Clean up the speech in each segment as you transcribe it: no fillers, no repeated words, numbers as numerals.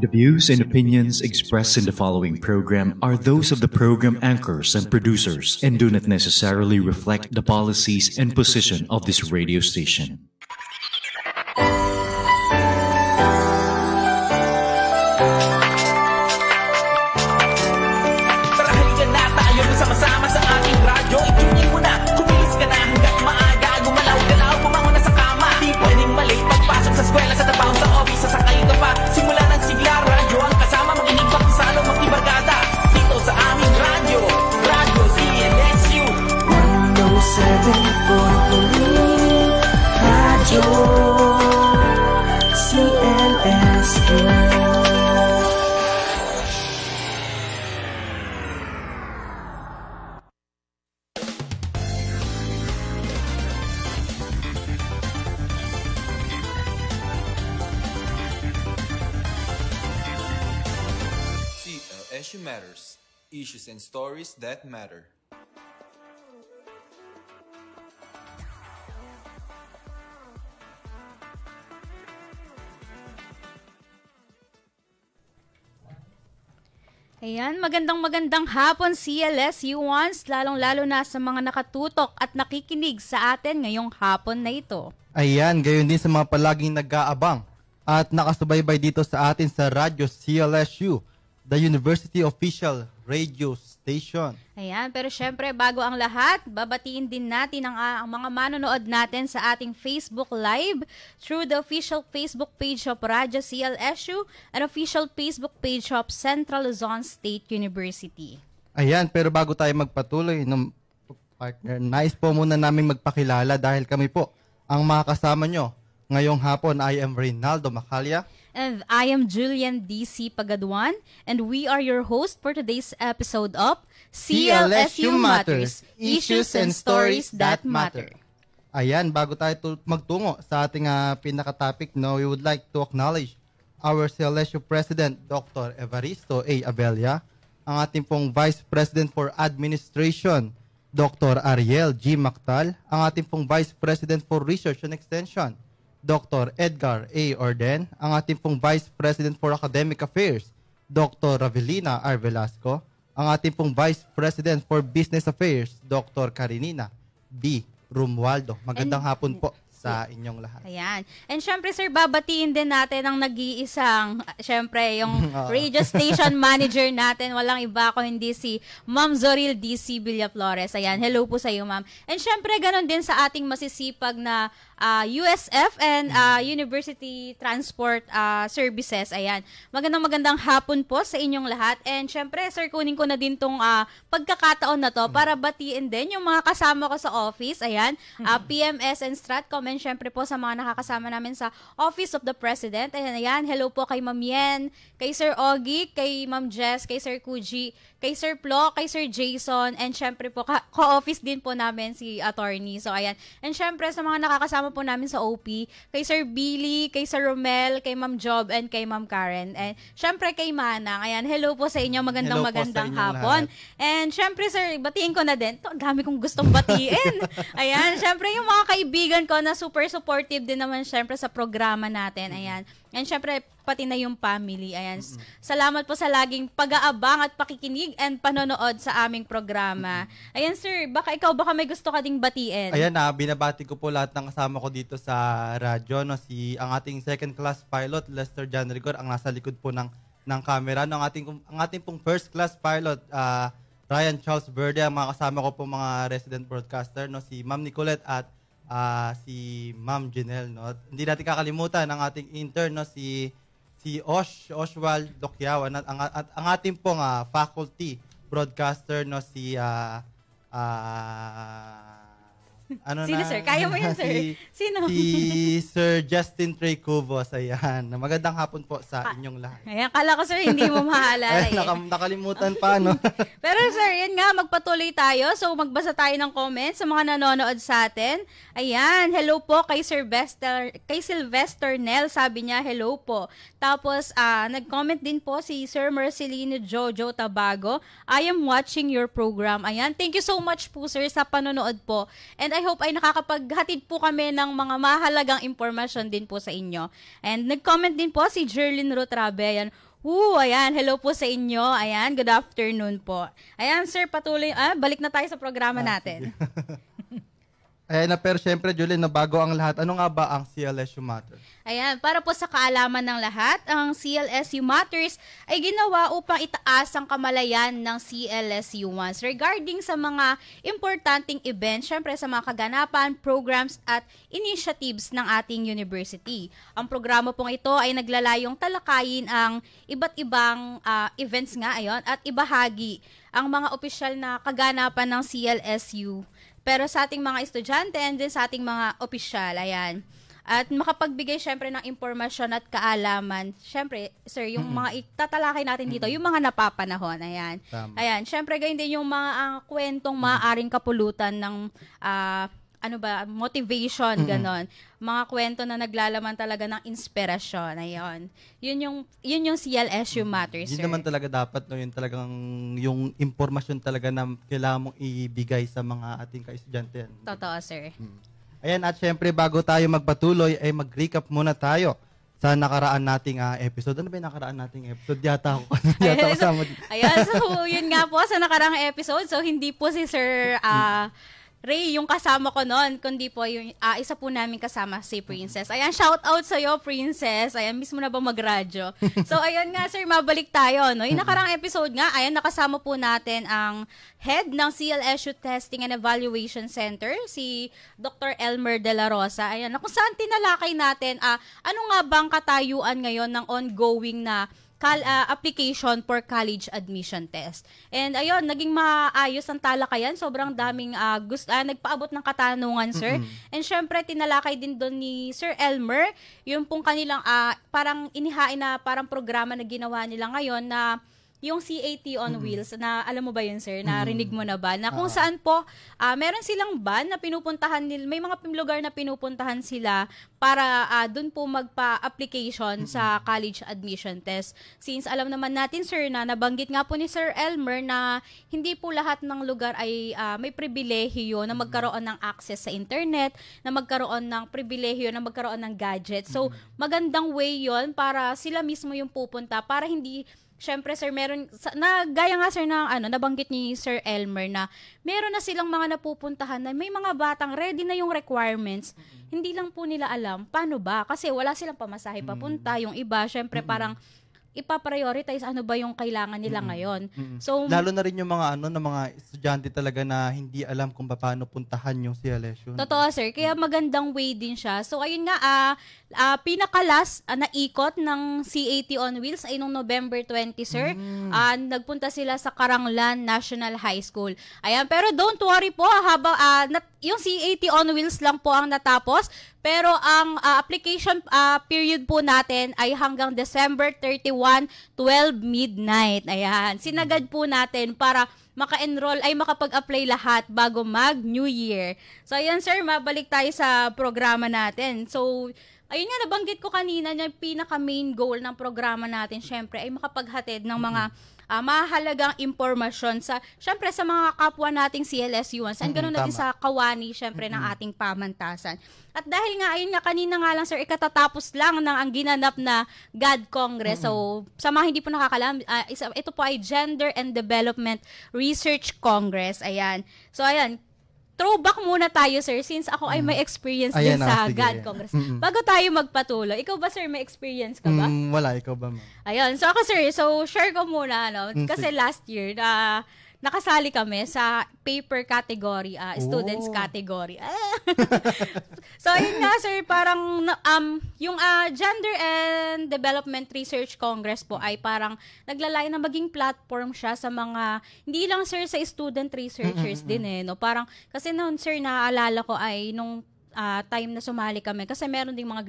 The views and opinions expressed in the following program are those of the program anchors and producers and do not necessarily reflect the policies and position of this radio station. Tara halika na tayo sama-sama sa ating radyo. Ituloy mo na, kumilos ka na hanggat maaga. Gumalaw-galaw, bumangon na sa kama. Di pwedeng mali, pagpasok sa eskwela, sa trabaho, sa office, sasakay ka pa. Simula ng sigla, radyo ang kasama. Makinig pakisalo, magkibarkada. Dito sa aming radyo, Radyo CLSU 107.3 Radyo CLSU. CLSU Matters. Issues and stories that matter. Ayan, magandang hapon CLSU ones, lalong-lalo na sa mga nakatutok at nakikinig sa atin ngayong hapon na ito. Ayan, gayon din sa mga palaging nag-aabang at nakasubaybay dito sa atin sa Radyo CLSU, the University Official Radio Station. Ayan, pero syempre bago ang lahat, babatiin din natin ang mga manonood natin sa ating Facebook Live through the official Facebook page of Radyo CLSU and official Facebook page of Central Luzon State University. Ayan, pero bago tayo magpatuloy, partner, nais po muna namin magpakilala dahil kami po ang mga kasama nyo. Ngayong hapon, I am Reynaldo Macalya. And I am Julian D.C. Pagaduan, and we are your host for today's episode of CLSU Matters, Issues and Stories That Matter. Ayan, bago tayo magtungo sa ating pinaka-topic, no, we would like to acknowledge our CLSU President, Dr. Evaristo A. Abella, ang ating pong Vice President for Administration, Dr. Ariel G. Mactal, ang ating pong Vice President for Research and Extension, Dr. Edgar A. Orden, ang ating pong Vice President for Academic Affairs, Dr. Ravelina R. Velasco, ang ating pong Vice President for Business Affairs, Dr. Karinina B. Romualdo. Magandang hapon po sa inyong lahat. Ayan. And syempre sir, babatiin din natin ang nag-iisang, syempre yung radio station manager natin, walang iba ko hindi si Ma'am Zoril D.C. Villaflores. Ayan, hello po sa iyo ma'am. And syempre ganon din sa ating masisipag na USF and University Transport Services. Ayan. Magandang hapon po sa inyong lahat. And syempre, sir, kunin ko na din tong pagkakataon na to para batiin din yung mga kasama ko sa office. Ayan. PMS and Stratcom. And syempre po sa mga nakakasama namin sa Office of the President. Ayan. Hello po kay Ma'am Yen, kay Sir Ogie, kay Ma'am Jess, kay Sir Kuji, kay Sir Plo, kay Sir Jason, and syempre po, ka-office din po namin si attorney. So, ayan. And syempre, sa mga nakakasama po namin sa OP, kay Sir Billy, kay Sir Romel, kay Ma'am Job, and kay Ma'am Karen. And syempre, kay Manang. Ayan, hello po sa inyo. Magandang hapon. Lahat. And syempre, sir, batiin ko na din. Ito, ang dami kong gustong batiin. Ayan, syempre, yung mga kaibigan ko na super supportive din naman syempre sa programa natin. Ayan. And syempre, pati na yung family. Ayan. Salamat po sa laging pag-aabang at pakikinig and panonood sa aming programa. Ayan, sir, baka may gusto ka ding batiin. Ayan, binabati ko po lahat ng kasama ko dito sa radyo. No? Ang ating second class pilot, Lester John Rigor, ang nasa likod po ng camera. No? Ang ating pong first class pilot, Ryan Charles Verde, ang mga kasama ko po mga resident broadcaster, no? Si Ma'am Nicolette at si Ma'am Janelle. No? Hindi natin kakalimutan ang ating intern, no? si Oswald Docyaw, at ang ating pong faculty broadcaster, no, si Sino, sir? Kaya mo yan, sir? Sino? Si Sir Justin Trey Cubos. Ayan. Magandang hapon po sa inyong lahat. Ayan, kala ko, sir, hindi mo maalala. Nakalimutan pa, no? Pero, sir, yan nga, magpatuloy tayo. So, magbasa tayo ng comments sa mga nanonood sa atin. Ayan, hello po kay Sylvester Nel. Sabi niya, hello po. Tapos, nag-comment din po si Sir Marcelino Jojo Tabago. I am watching your program. Ayan, thank you so much po, sir, sa panonood po. And I hope ay nakakapaghatid po kami ng mga mahalagang impormasyon din po sa inyo. And nag-comment din po si Jerlyn Rotrabe. Ayan, Ayan, hello po sa inyo. Ayan, good afternoon po. Ayan, sir, patuloy. Balik na tayo sa programa natin. Ayan na, pero syempre, Julie, na bago ang lahat, ano nga ba ang CLSU Matters? Ayan, para po sa kaalaman ng lahat, ang CLSU Matters ay ginawa upang itaas ang kamalayan ng CLSUans regarding sa mga importanteng events, syempre sa mga kaganapan, programs at initiatives ng ating university. Ang programa pong ito ay naglalayong talakayin ang iba't ibang events nga ayon at ibahagi ang mga opisyal na kaganapan ng CLSU. Pero sa ating mga estudyante and din sa ating mga opisyal, ayan. At makapagbigay syempre ng impormasyon at kaalaman. Syempre, sir, yung mga itatalakay natin dito, yung mga napapanahon, ayan. Tama. Ayan, syempre ganyan din yung mga kwentong maaaring kapulutan ng motivation, ganon. Mga kwento na naglalaman talaga ng inspirasyon, ayon. Yun yung CLSU Matters, sir. Yun naman talaga dapat, no, yun talagang yung impormasyon talaga na kailangan mong ibigay sa mga ating ka-estudyante. Totoo, sir. Ayan, at syempre, bago tayo magpatuloy, ay mag-recap muna tayo sa nakaraan nating episode. Ano ba yung nakaraan nating episode? Yata ako kasama dito. Ayan, so yun nga po sa nakaraang episode. So hindi po si Sir Ray yung kasama ko noon, kundi po yung isa po namin kasama si Princess. Ayan, shout out sa iyo, Princess. Ayan, mismo na ba magradyo? So ayun nga, sir, mabalik tayo, no. Yung nakarang episode nga, ayan, nakasama po natin ang head ng CLSU Testing and Evaluation Center, si Dr. Elmer De La Rosa. Ayan, kung saan tinalakay natin ano nga bang katayuan ngayon ng ongoing na application for college admission test. And ayun, naging maayos ang talakayan. Sobrang daming nagpaabot ng katanungan, sir. And syempre, tinalakay din doon ni Sir Elmer, yung pong kanilang parang inihain na parang programa na ginawa nila ngayon na yung CAT on Wheels, na alam mo ba yun, sir? Narinig mo na ba? Na kung saan po, meron silang van na pinupuntahan nila, may mga lugar na pinupuntahan sila para dun po magpa-application sa college admission test. Since alam naman natin, sir, na nabanggit nga po ni Sir Elmer na hindi po lahat ng lugar ay may pribilehiyo na magkaroon ng access sa internet, na magkaroon ng pribilehiyo, na magkaroon ng gadget. So, magandang way yon para sila mismo yung pupunta, para hindi. Siyempre, sir, meron, gaya nga, sir, ng nabanggit ni Sir Elmer na meron na silang mga napupuntahan na may mga batang ready na yung requirements. Hindi lang po nila alam paano ba. Kasi wala silang pamasahe papunta. Yung iba, siyempre, parang ipa-prioritize ano ba yung kailangan nila ngayon. So, lalo na rin yung mga na mga estudyante talaga na hindi alam kung paano puntahan yung CLSU. Totoo, sir. Kaya magandang way din siya. So, ayun nga, pinaka-last na ikot ng CAT on Wheels ay nung November 20, sir. Nagpunta sila sa Karanglan National High School. Ayan, pero don't worry po, yung CAT on Wheels lang po ang natapos. Pero ang application period po natin ay hanggang December 31, 12 midnight. Ayan, sinagad po natin para maka-enroll ay makapag-apply lahat bago mag-New Year. So ayan, sir, mabalik tayo sa programa natin. So ayun nga, nabanggit ko kanina, yung pinaka-main goal ng programa natin, syempre, ay makapaghatid ng mga mahalagang impormasyon syempre, sa mga kapwa nating CLSUans, and ganoon na din sa kawani, syempre, ng ating pamantasan. At dahil nga, ayun nga, kanina nga lang, sir, ikatatapos lang ng ang ginanap na GAD Congress. So, sa mga hindi po nakakalam, ito po ay Gender and Development Research Congress. Ayan. So, ayan, throwback muna tayo, sir, since ako ay may experience din sa GAD Congress. Bago tayo magpatuloy, ikaw ba, sir, may experience ka ba? Wala, ikaw ba, ma'am? Ayun, so ako, sir, share ko muna, kasi last year, nakasali kami sa paper category, students category. So, ayun nga, sir, parang yung Gender and Development Research Congress po ay parang naglalay na maging platform siya sa mga, hindi lang, sir, sa student researchers din no? Parang, kasi noon, sir, naaalala ko ay nung time na sumali kami, kasi meron ding mga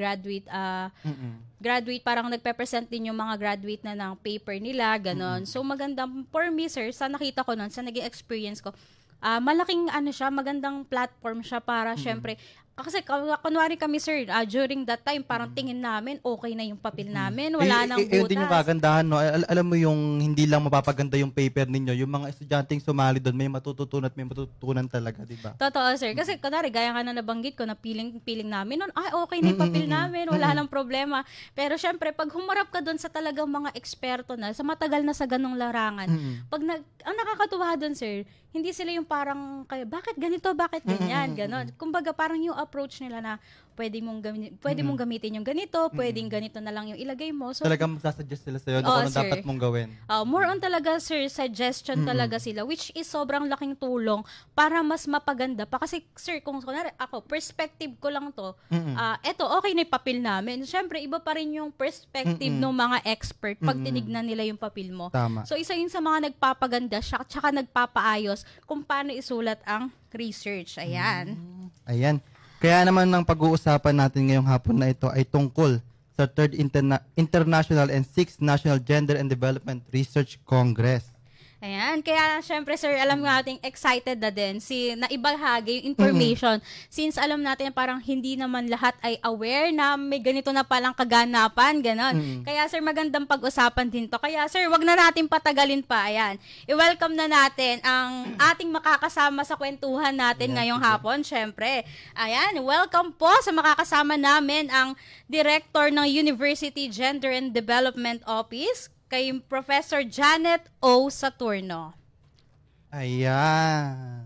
graduate, parang nagpe-present din yung mga graduate na ng paper nila, ganon. So, magandang, for me, sir, sa nakita ko nun, sa naging experience ko, malaking, magandang platform siya para, syempre, Kasi kunwari kami sir, during that time, parang tingin namin, okay na yung papel namin, wala nang Yun din yung butas. kagandahan, no? Alam mo yung hindi lang mapapaganda yung paper ninyo, yung mga estudyanteng sumali doon, may matututunan at may matututunan talaga, di ba? Totoo sir. Kasi kunwari, gaya nga na nabanggit ko, na piling namin nun, okay na yung papel namin, wala nang problema. Pero syempre, pag humarap ka doon sa talagang mga eksperto na, sa matagal na sa ganong larangan, ang nakakatuwa doon sir, hindi sila yung parang, bakit ganito, bakit ganyan, ganon. Kumbaga, parang yung approach nila na pwede mong gamitin yung ganito, pwedeng ganito na lang yung ilagay mo. So, Talagang magsasuggest sila sa'yo kung ano sir. dapat mong gawin. More on talaga, sir, suggestion talaga sila, which is sobrang laking tulong para mas mapaganda pa. Kasi, sir, kung kunwari, ako, perspective ko lang to, eto, okay na yung papel namin. Siyempre, iba pa rin yung perspective ng mga expert pag tinignan nila yung papel mo. Tama. So, isa yun sa mga nagpapaganda, tsaka nagpapaayos kung paano isulat ang research. Ayan. Ayan. Kaya naman ang pag-uusapan natin ngayong hapon na ito ay tungkol sa 3rd International and 6th National Gender and Development Research Congress. Ayan, kaya syempre sir, alam natin excited na din na ibahagi yung information since alam natin parang hindi naman lahat ay aware na may ganito na palang kaganapan, ganon. Kaya sir, magandang pag-usapan din to. Kaya sir, wag na natin patagalin pa. Ayan, i-welcome na natin ang ating makakasama sa kwentuhan natin ngayong hapon. Syempre, ayan, welcome po sa makakasama namin ang Director ng University Gender and Development Office, kay Professor Janet O. Saturno. Ayan.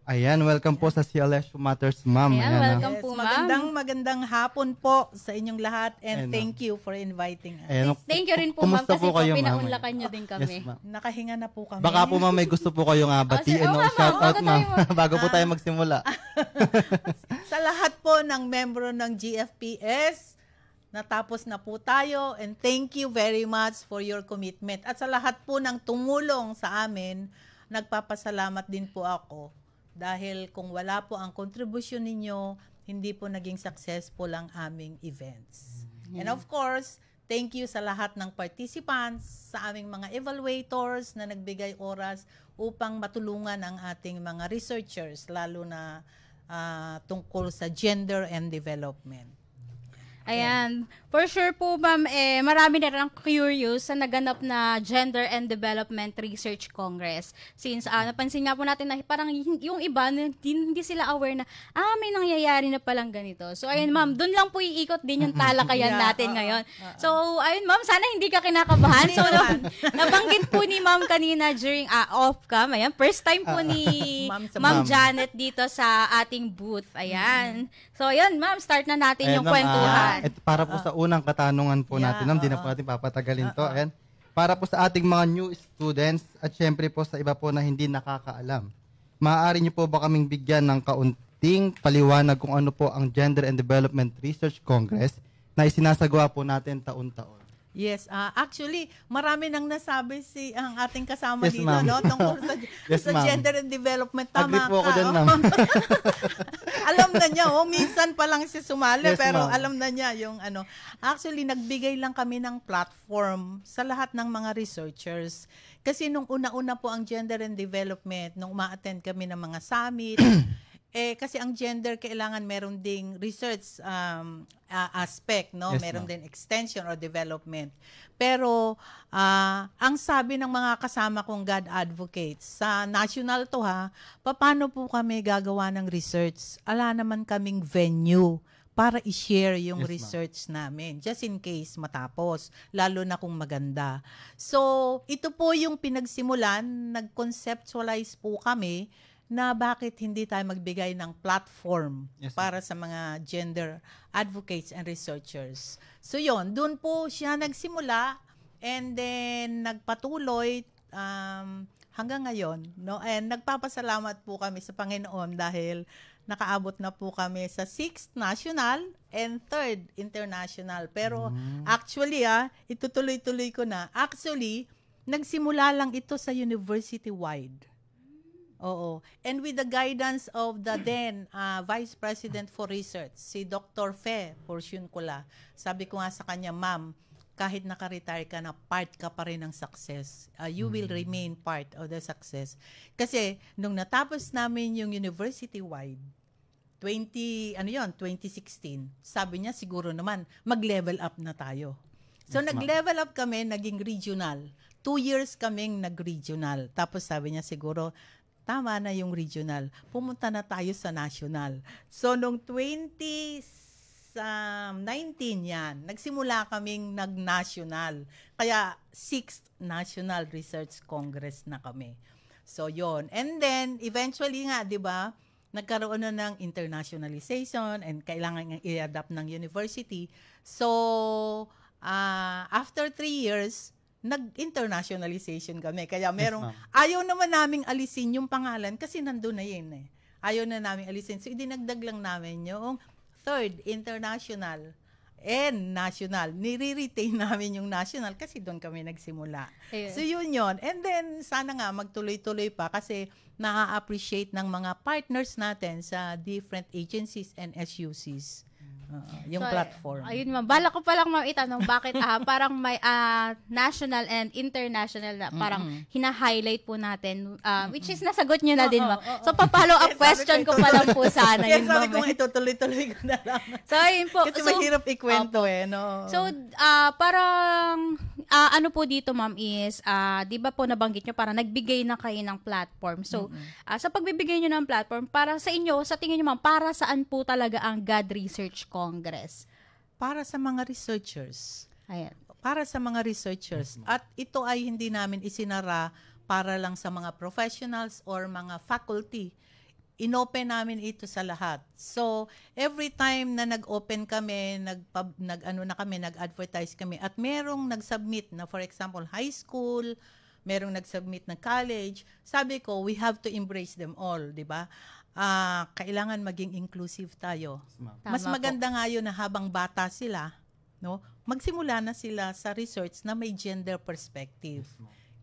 Ayan, welcome po sa CLSU Matters, ma'am. Ayan, welcome Yes, po, ma'am. magandang hapon po sa inyong lahat and thank you for inviting us. Ayan, Thank you rin po, ma'am, kumusta kasi po kayo, ma'am? pinaunlakan nyo din kami. Yes, ma'am. Nakahinga na po kami. Baka po ma'am may gusto po kayong batiin Oo, o ma'am, shout out, bago ma'am. tayo Bago po tayo magsimula. Sa lahat po ng membro ng GFPS, natapos na po tayo and thank you very much for your commitment. At sa lahat po ng tumulong sa amin, nagpapasalamat din po ako dahil kung wala po ang kontribusyon ninyo, hindi po naging successful ang aming events. And of course, thank you sa lahat ng participants, sa aming mga evaluators na nagbigay oras upang matulungan ang ating mga researchers, lalo na tungkol sa gender and development. Ayan. For sure po, ma'am, marami na rin ang curious sa naganap na Gender and Development Research Congress. Since napansin nga po natin na parang yung iba, hindi sila aware na, may nangyayari na palang ganito. So, ayun, ma'am, dun lang po iikot din yung talakayan natin ngayon. So, ayun, ma'am, sana hindi ka kinakabahan. So, nabanggit po ni ma'am kanina during off-cam. Ayan, first time po ni Ma'am Janet dito sa ating booth. Ayan. So, ayun, ma'am, start na natin yung kwentuhan. Ito para po sa unang katanungan po natin, ma'am, di na po natin papatagalin to. Ayan. Para po sa ating mga new students at syempre po sa iba po na hindi nakakaalam, maaari niyo po ba kaming bigyan ng kaunting paliwanag kung ano po ang Gender and Development Research Congress na isinasagawa po natin taon-taon? Yes, actually, marami nang nasabi ang ating kasama Yes, dito, ma'am. no? Tungkol sa, Yes, sa ma'am. gender and development. Tama Agree po ako ka. dyan, ma'am. Alam na niya, minsan pa lang siya sumali, Yes, pero ma'am. alam na niya yung ano. Actually, nagbigay lang kami ng platform sa lahat ng mga researchers. Kasi nung una-una po ang gender and development, nung ma-attend kami ng mga summit, kasi ang gender kailangan meron ding research aspect, no? Yes, Meron ma'am. din extension or development. Pero ang sabi ng mga kasama kong God advocates, sa national to paano po kami gagawa ng research? Ala naman kaming venue para i-share yung Yes, ma'am. research namin, just in case matapos, lalo na kung maganda. So, ito po yung pinagsimulan, nag-conceptualize po kami na bakit hindi tayo magbigay ng platform Yes, ma'am. para sa mga gender advocates and researchers. So yon, doon po siya nagsimula and then nagpatuloy hanggang ngayon, no? And nagpapasalamat po kami sa Panginoon dahil nakaabot na po kami sa 6th National and 3rd International. Pero actually itutuloy-tuloy ko na. Actually, nagsimula lang ito sa university-wide. Oo. And with the guidance of the then Vice President for Research, si Dr. Fe Porciuncula, sabi ko nga sa kanya, ma'am, kahit naka-retire ka na, part ka pa rin ng success. You will remain part of the success. Kasi, nung natapos namin yung university-wide, 2016. Sabi niya, siguro naman, mag-level up na tayo. So, nag-level up kami, naging regional. 2 years kaming nag-regional. Tapos sabi niya, siguro, tama na yung regional. Pumunta na tayo sa national. So, noong 2019 yan, nagsimula kaming nag-national. Kaya, 6th National Research Congress na kami. So, yon. And then, eventually nga, di ba, nagkaroon na ng internationalization and kailangan i-adapt ng university. So, after 3 years, nag-internationalization kami. Kaya ayaw naman naming alisin yung pangalan kasi nandun na yun eh. Ayaw na naming alisin. So, idinagdag lang namin yung 3rd International and National. Nire-retain namin yung National kasi doon kami nagsimula. Ayun. So, yun. And then, sana nga magtuloy-tuloy pa kasi na-appreciate ng mga partners natin sa different agencies and SUCs. Yung So, platform. Ayun ma'am. Bala ko pa lang ma'am itanong bakit parang may national and international na parang hina-highlight po natin which is nasagot nyo na din ma'am. So pa-follow up question ko pa lang po sana Kaya yun sabi ma'am. ko itutuloy-tuloy ko na lang. So ayun po. Kasi mahirap ikwento no? So parang ano po dito ma'am is di ba po nabanggit nyo parang nagbigay na kayo ng platform. So sa pagbibigay nyo ng platform para sa inyo, sa tingin nyo ma'am, para saan po talaga ang God Research Congress? Para sa mga researchers. Ayan. Para sa mga researchers. At ito ay hindi namin isinara para lang sa mga professionals or mga faculty. Inopen namin ito sa lahat. So, every time na nag-open kami, nag-advertise kami, at merong nag-submit na, for example, high school, merong nag-submit na college, sabi ko, we have to embrace them all, di ba? Kailangan maging inclusive tayo. Mas maganda nga yun na habang bata sila, no, magsimula na sila sa research na may gender perspective.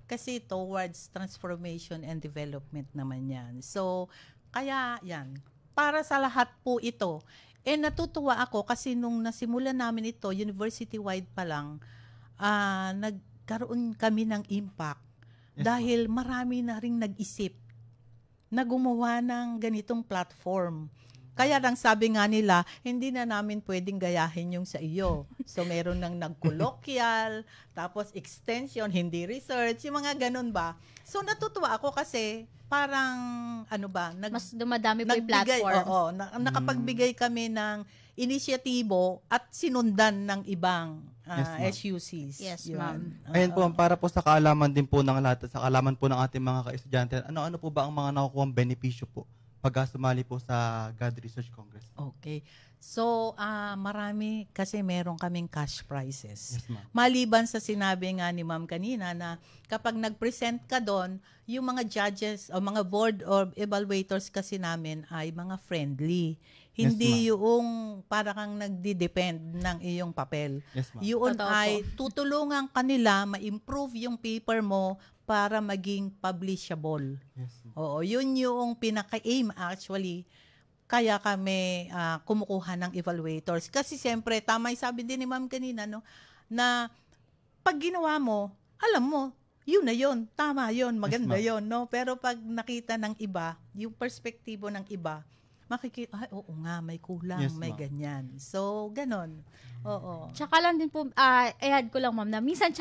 Kasi towards transformation and development naman yan. So, kaya yan. Para sa lahat po ito. Natutuwa ako kasi nung nasimulan namin ito, university-wide pa lang, nagkaroon kami ng impact. Dahil marami na ring nag-isip na gumawa ng ganitong platform. Kaya lang sabi nga nila, hindi na namin pwedeng gayahin yung sa iyo. So meron ng nag-colloquial, tapos extension, hindi research, yung mga ganun ba. So natutuwa ako kasi parang mas dumadami po yung platform. Nakapagbigay kami ng inisyatibo at sinundan ng ibang SUCs. Yes, Yun. ma'am. Ayun po, para po sa kaalaman din po ng lahat, sa kaalaman po ng ating mga ka-estudyante, ano po ba ang mga nakukuhang benepisyo po pag sumali po sa God Research Congress? Okay. So, marami kasi meron kaming cash prizes. Yes, ma'am. Maliban sa sinabi nga ni ma'am kanina na kapag nag-present ka doon, yung mga judges o mga board or evaluators kasi namin ay mga friendly. Hindi yung para kang nagdi-depend ng iyong papel. Yes, ma'am. Yun Totoo ay tutulungan kanila ma-improve yung paper mo para maging publishable. Yes, ma'am. Oo, yun yung pinaka-aim actually. Kaya kami kumukuha ng evaluators. Kasi siyempre, tama yung sabi din ni ma'am kanina, no, na pag ginawa mo, alam mo, yun na yun, tama yun, maganda yun. No? Pero pag nakita ng iba, yung perspektibo ng iba, makikita, ay, oo nga, may kulang, Yes, may ma'am. ganyan. So, ganon. Oo. Tsaka lang din po, i-add ko lang ma'am na minsan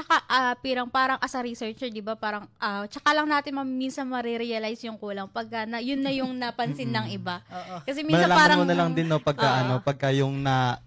parang as a researcher, di ba, parang tsaka lang natin ma'am minsan marirealize yung kulang pagka yun na yung napansin ng iba. Oo. Kasi minsan Malalaman parang mo na lang din no pagka yung na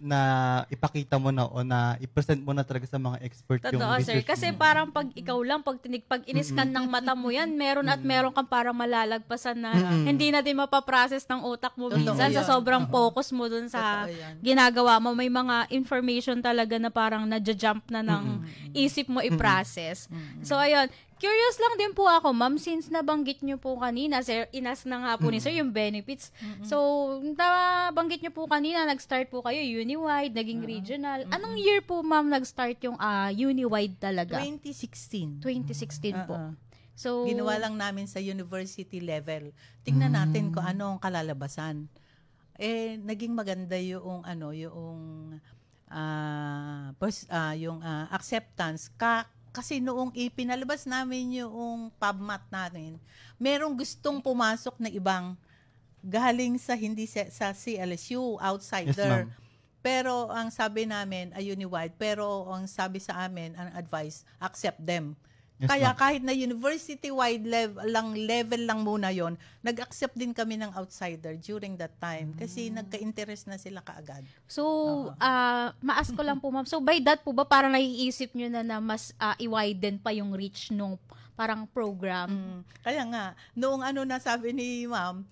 ipakita mo na o na i-present mo na talaga sa mga expert yung totoo, sir. research Kasi mo. parang pag ikaw lang, pag in-scan ng mata mo yan, meron kang parang malalagpasan na hindi na din mapaprocess ng utak mo Totoo minsan sa yan. sobrang focus mo dun sa Totoo yan. ginagawa mo. May mga information talaga na parang nadja-jump na ng isip mo i-process. So, ayun. Curious lang din po ako, ma'am, since nabanggit nyo po kanina, sir, inas na nga po ni sir yung benefits. So, nabanggit nyo po kanina, nag-start po kayo uni-wide, naging regional. Anong year po, ma'am, nag-start yung uni-wide talaga? 2016. 2016 po. So, Ginawa lang namin sa university level. Tingnan natin kung ano ang kalalabasan. Naging maganda yung yung acceptance kasi noong ipinalabas namin yung PubMat natin, merong gustong pumasok na ibang galing sa hindi sa CLSU, outsider. Yes, ma'am. Pero ang sabi namin ay uniwide, pero ang sabi sa amin, ang advice, accept them. Yes, Kaya ma'am. kahit na university-wide level lang muna yon, nag-accept din kami ng outsider during that time kasi nagka-interest na sila kaagad. So, maas ko lang po, ma'am. So, by that po ba, parang naiisip nyo na mas i-widen pa yung reach nung parang program? Kaya nga, noong nasabi ni ma'am,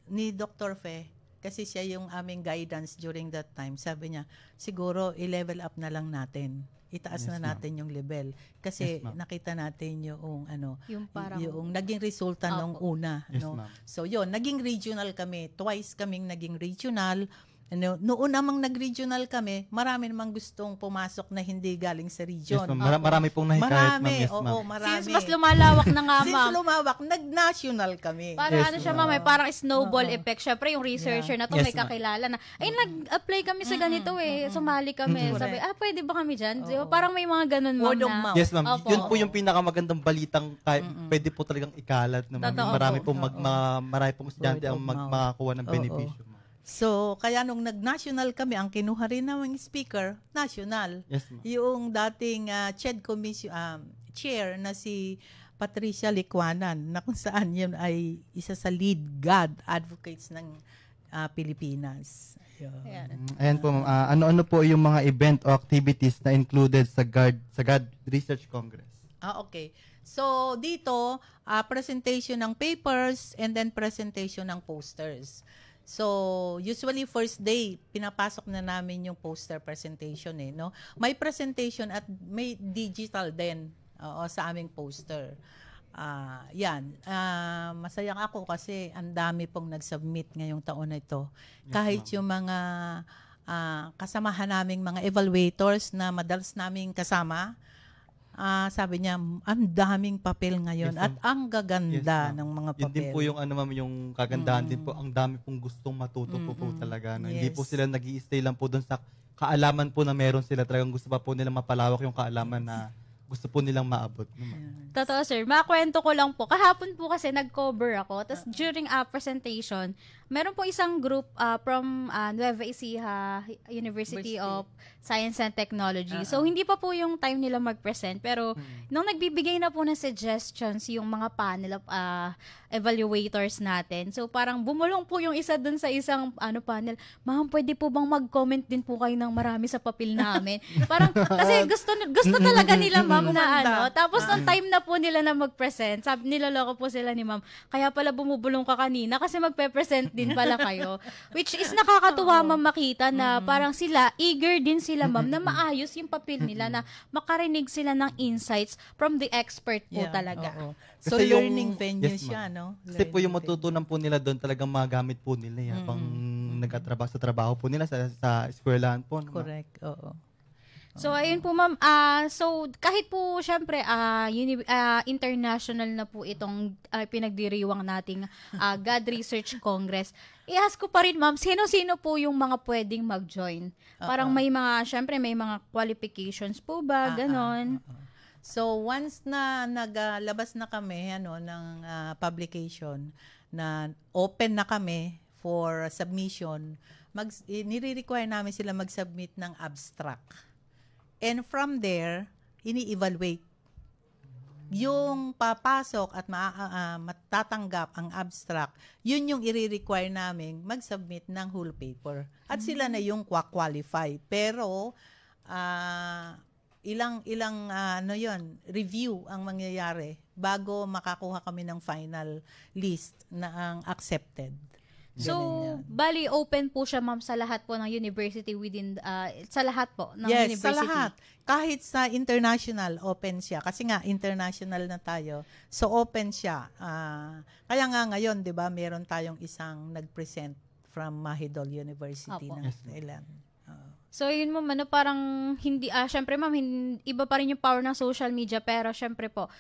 ni Dr. Fe, kasi siya yung aming guidance during that time, sabi niya, siguro i-level up na lang natin. Itaas Yes, na ma'am. natin yung level. Kasi Yes, ma'am. nakita natin yung Yung parang- yung naging resulta nung una. Yes, no? ma'am. So yun, naging regional kami. Twice kaming naging regional. Noon namang nag-regional kami, marami namang gustong pumasok na hindi galing sa region. Yes, ma'am. Marami pong nahikayat, ma'am. Marami, Yes, ma'am. oo, marami. Since mas lumalawak na nga, Since ma'am. lumawak, nag-national kami. Parang Yes, ano siya, ma'am. ma'am, parang snowball effect. Syempre, yung researcher na to, Yes, may ma'am. kakilala na, ay, nag-apply kami sa ganito sumali kami. Sabi, pwede ba kami dyan? Di ba? Parang may mga ganun, ma'am, Word of na. mouth. Yes, ma'am. Opo. Yun po yung pinakamagandang balitang pwede po talagang ikalat na ma'am. Totoo Marami po. pong marami pong estudyante Word ang of mouth. makakuha ng Oo. benepisyo, ma'am. So, kaya nung nag-national kami, ang kinuha rin namang speaker, national. Yes, ma'am. Yung dating CHED commission, chair na si Patricia Licuanan, na kung saan yun ay isa sa lead God advocates ng Pilipinas. Yun. Ayan. Ayan po, ma'am. Ano-ano po yung mga event o activities na included sa GAD Research Congress? Okay. So, dito, presentation ng papers and then presentation ng posters. So, usually first day, pinapasok na namin yung poster presentation no? May presentation at may digital din sa aming poster. Yan. Masaya ako kasi ang dami pong nag-submit ngayong taon na ito. Kahit yung mga kasamahan naming mga evaluators na madalas naming kasama, sabi niya, ang daming papel ngayon Yes, at ma'am. ang gaganda Yes, ma'am. ng mga Yun papel. din po yung ma'am, yung kagandahan din po. Ang dami pong gustong matuto po talaga. No? Hindi po Yes. sila nag-i-stay lang po doon sa kaalaman po na meron sila. Talagang gusto pa po nilang mapalawak yung kaalaman na gusto po nilang maabot. No, ma'am? Totoo, sir. Makwento ko lang po. Kahapon po kasi nag-cover ako. Tapos during presentation, meron po isang group from Nueva Ecija University of Science and Technology. So, hindi pa po yung time nila mag-present. Pero, nung nagbibigay na po ng suggestions yung mga panel of evaluators natin. So, parang bumulong po yung isa dun sa isang panel. Ma'am, pwede po bang mag-comment din po kayo ng marami sa papel namin? Parang, kasi gusto talaga nila, ma'am, na Tapos, nung time na po nila na mag-present, sabi, niloloko po sila ni ma'am, kaya pala bumubulong ka kanina kasi magpe-present din pala kayo. Which is nakakatuwa, ma'am, makita na parang sila, eager din sila, ma'am, na maayos yung papel nila, na makarinig sila ng insights from the expert po talaga. Oo. So, Kasi yung- learning venue yes, siya, ma'am. no? Kasi po yung Learning matutunan po nila doon talagang magamit po nila habang nagtatrabaho sa trabaho po nila sa eskwelahan po. venue. No? Correct, oo. So, ayun po, ma'am. So, kahit po, syempre, international na po itong pinagdiriwang nating GAD Research Congress, i-ask ko pa rin, ma'am, sino-sino po yung mga pwedeng mag-join? Parang may mga, syempre, may mga qualifications po ba? Ganon. So, once na naglabas na kami ng publication, na open na kami for submission, nire-require namin sila mag-submit ng abstract. And from there, ini-evaluate. Yung papasok at matatanggap ang abstract, yun yung i-require namin mag-submit ng whole paper. At sila na yung qualify. Pero, ilang review ang mangyayari bago makakuha kami ng final list na ang accepted. So, bali, open po siya, ma'am, sa lahat po ng university within, sa lahat po ng Yes, university. sa lahat. Kahit sa international, open siya. Kasi nga, international na tayo. So, open siya. Kaya nga ngayon, di ba, meron tayong isang nag-present from Mahidol University Opo. ng Thailand. So, yun, ma'am, parang hindi, syempre, ma'am, iba pa rin yung power ng social media, pero syempre po,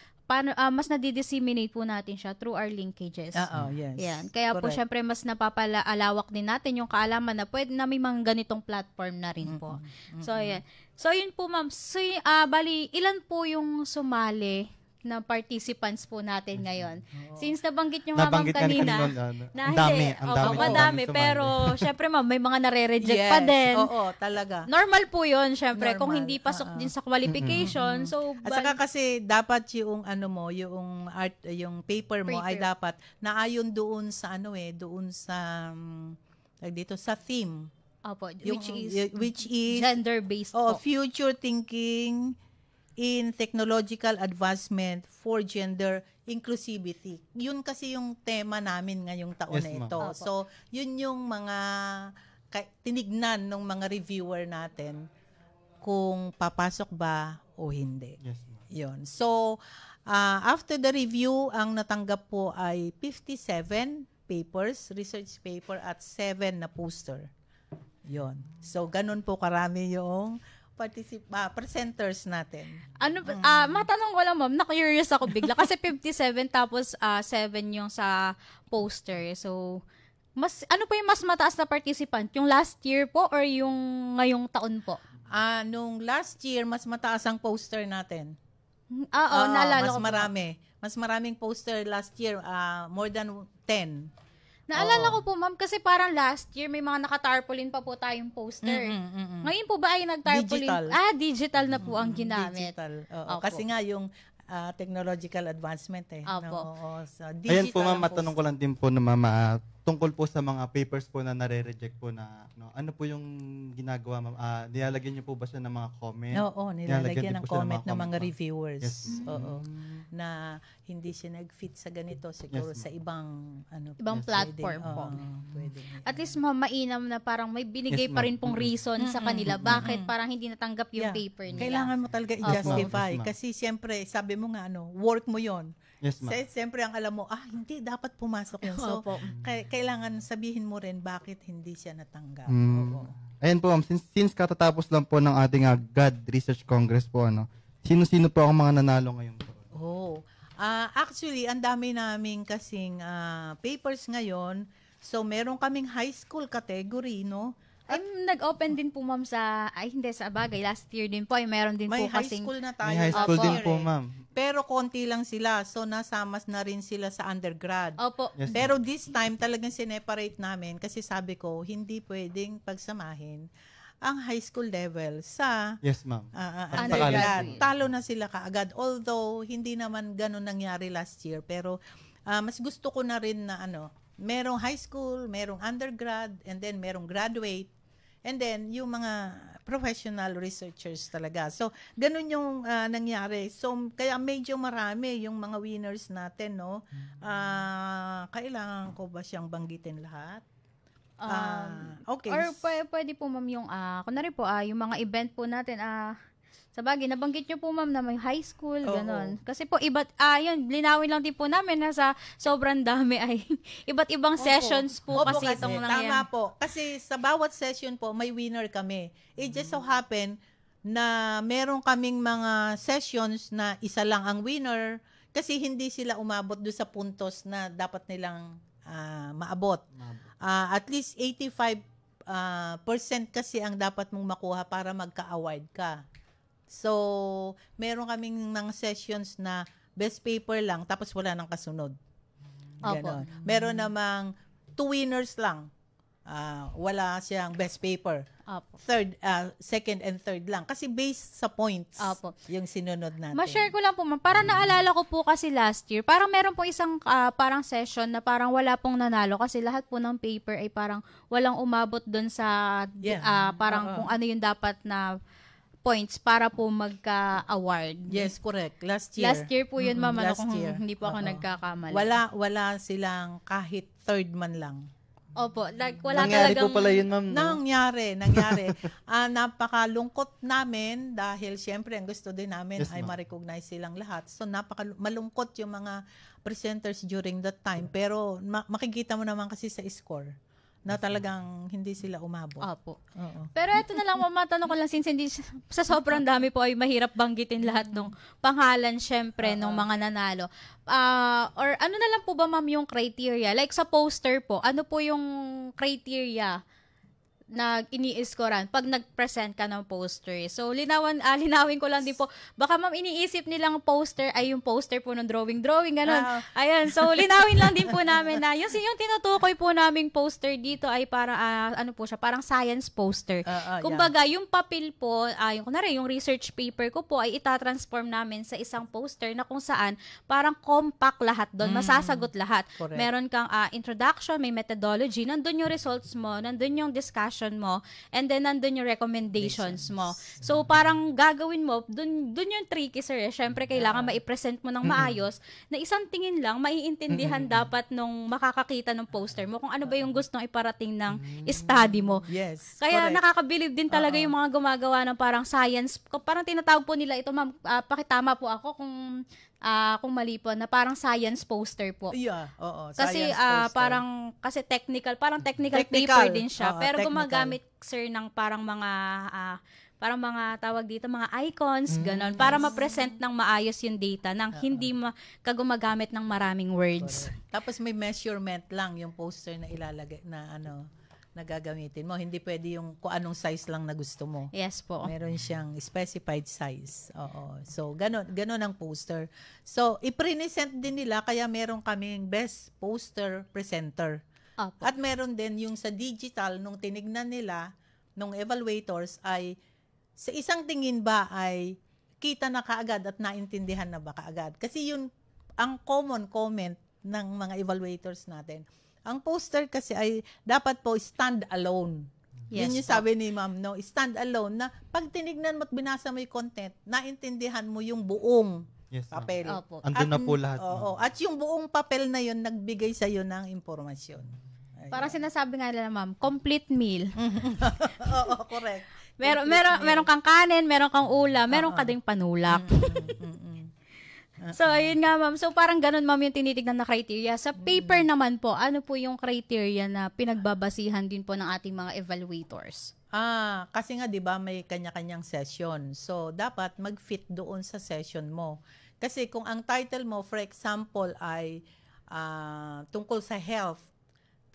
mas nadi-disseminate po natin siya through our linkages. Yes. Yan. Kaya po, Correct. syempre, mas napapalawak din natin yung kaalaman na pwede na may mga ganitong platform na rin po. So, yan. So, yun po, ma'am. So, bali, ilan po yung sumali na participants po natin ngayon. Since nabanggit nyo nga ma'am Nabanggit nga ni kanina, kanina, na ang dami, hindi, ang opo, dami, madami, sumali. pero syempre ma'am, may mga nare-reject Yes, pa din. oo, talaga. Normal po yun, syempre, kung Normal, hindi pasok din sa qualification. So, At saka kasi dapat yung yung art, yung paper mo ay Paper. dapat naayon doon sa doon sa dito sa theme. opo, Yung, which is gender-based po. future thinking in technological advancement for gender inclusivity. Yun kasi yung tema namin ngayong taon Yes, na ma'am. ito. Opo. So, yun yung mga tinignan ng mga reviewer natin kung papasok ba o hindi. Yes, ma'am. Yun. So, after the review, ang natanggap po ay 57 papers, research paper at 7 na poster. Yun. So, ganun po karami yung presenters natin. Ano, matanong ko lang ma'am, na-curious ako bigla. Kasi 57 tapos 7 yung sa poster. So, ano po yung mas mataas na participant? Yung last year po or yung ngayong taon po? Nung last year, mas mataas ang poster natin. Naalala mas ko po. marami. Mas maraming poster last year, more than 10. Naalala ko po, ma'am, kasi parang last year may mga naka-tarpaulin pa po tayong poster. Ngayon po ba ay nag-tarpaulin? Digital. Digital na po ang ginamit. Digital. Oo. Opo. Kasi nga yung technological advancement Opo. Oo, so Ayan po digital ma'am, ang matanong ko lang din po na ma'am, tungkol po sa mga papers po na nare-reject po na, ano po yung ginagawa ma'am? Nilalagyan niyo po ba siya ng mga comment? Oo, nilalagyan ng din po siya comment ng mga ma'am? reviewers. Yes. Oo. Na hindi siya nag-fit sa ganito siguro Yes, sa ibang Ibang platform pwede, po. Pwede. At least ma'am, mainam na parang may binigay Yes, pa ma'am. rin pong reason sa kanila. Bakit parang hindi natanggap yung Yeah. paper nila. Kailangan mo talaga Yes, i-justify ma'am. kasi siyempre sabi mo nga work mo 'yon. Yes ma'am. Siyempre ang alam mo, hindi dapat pumasok 'yun. So Opo. kailangan sabihin mo rin bakit hindi siya natanggap. Mm. Oo. Ayan po ma'am, since katatapos lang po ng ating GAD Research Congress po, sino-sino po ang mga nanalo ngayon po? Actually, ang dami naming kasing papers ngayon. So, meron kaming high school category, no? Ay, nag-open din po ma'am hindi sa bagay, last year din po, ay meron din May po high kasing, school na tayo. May high school Opo. din po ma'am. Pero konti lang sila. So, nasamas na rin sila sa undergrad. opo, Yes, Pero this time, talagang sineparate namin kasi sabi ko, hindi pwedeng pagsamahin ang high school level sa Yes ma'am. undergrad. Undergrad. Talo na sila kaagad. Although, hindi naman ganun nangyari last year. Pero, mas gusto ko na rin na merong high school, merong undergrad, and then merong graduate, and then yung mga professional researchers talaga. So, ganun yung nangyari. So, kaya medyo marami yung mga winners natin, no? Kailangan ko ba siyang banggitin lahat? Okay. or pwede po ma'am yung, kunwari po, yung mga event po natin, sa bagay, nabanggit nyo po ma'am na may high school, Oo. ganon. Kasi po, yun, linawin lang din po namin na sa sobrang dami ay iba't ibang sessions po Opo, kasi itong tama nangyayari. po. Kasi sa bawat session po, may winner kami. It just so happen na meron kaming mga sessions na isa lang ang winner kasi hindi sila umabot do sa puntos na dapat nilang maabot. At least 85% kasi ang dapat mong makuha para magka-award ka. So, meron kaming mga sessions na best paper lang tapos wala nang kasunod. Ganon. Meron namang 2 winners lang. Wala siyang best paper. Opo. Second and third lang. Kasi based sa points Opo. yung sinunod natin. Ma-share ko lang po ma'am, para naalala ko po kasi last year, parang meron po isang parang session na parang wala pong nanalo kasi lahat po ng paper ay parang walang umabot doon sa Yeah. parang kung ano yung dapat na points para po magka-award. Yes, correct. Last year. Last year po yun, ma'am, Last kung year. hindi po ako Oo. nagkakamali. Wala silang kahit third man lang. Opo, like wala Nangyari talagang... po pala yun ma'am. Nangyari. Napakalungkot namin dahil syempre ang gusto din namin Yes, ay ma'am. ma-recognize silang lahat. So malungkot yung mga presenters during that time. Pero makikita mo naman kasi sa score na talagang hindi sila umabot. Opo. Oo. Pero ito na lang, matanong ko lang, since hindi sa sobrang dami po ay mahirap banggitin lahat ng pangalan, syempre, ng mga nanalo. Or ano na lang po ba, ma'am, yung criteria? Like sa poster po, ano po yung criteria ini-scorean pag nag-present ka ng poster. So, linawin ko lang din po. Baka ma'am, iniisip nilang poster ay yung poster po ng drawing, gano'n. Ayan, so linawin lang din po namin na yung tinutukoy po naming poster dito ay para, ano po siya, parang science poster. Kumbaga, yung papel po, yung research paper ko po ay itatransform namin sa isang poster na kung saan parang compact lahat doon, masasagot lahat. Correct. Meron kang introduction, may methodology, nandun yung results mo, nandun yung discussion mo, and then nandun yung recommendations mo. So, parang gagawin mo, dun yung tricky, sir. Siyempre, kailangan ma-present mo ng maayos na isang tingin lang, maiintindihan dapat nung makakakita ng poster mo kung ano ba yung gustong iparating ng study mo. Yes. Kaya correct. nakakabilib din talaga yung mga gumagawa ng parang science. Parang tinatawag po nila ito, ma'am, pakitama po ako kung mali po, na parang science poster po. Yeah, oo. Kasi science poster. parang technical paper din siya. Pero gumagamit, sir, ng parang mga tawag dito, mga icons, ganon, para ma-present ng maayos yung data nang hindi gumagamit ng maraming words. Tapos may measurement lang yung poster na ilalagay na na gagamitin mo. Hindi pwede yung kung anong size lang na gusto mo. Yes po. Meron siyang specified size. Oo. So, ganon ang poster. So, i-present din nila, kaya meron kaming best poster presenter. Opo. At meron din yung sa digital, nung tinignan nila, nung evaluators, ay sa isang tingin ba ay kita na kaagad at naintindihan na ba kaagad? Kasi yun ang common comment ng mga evaluators natin. Ang poster kasi ay dapat po stand alone. Yes, yun yung sabi ni ma'am, no? Stand alone na pag tinignan mo at binasa mo yung content, naintindihan mo yung buong papel. Opo. Andun na po lahat. Oo. At yung buong papel na yun, nagbigay sa'yo ng impormasyon. Parang sinasabi nga nila, ma'am, complete meal. Oo, correct. Meron kang kanin, meron kang ulam, meron ka ding panulak. So, ayun nga, ma'am. So, parang ganun, ma'am, yung tinitignan na criteria. Sa paper naman po, ano po yung criteria na pinagbabasihan din po ng ating mga evaluators? Kasi nga, di ba, may kanya-kanyang session. So, dapat mag-fit doon sa session mo. Kasi kung ang title mo, for example, ay tungkol sa health,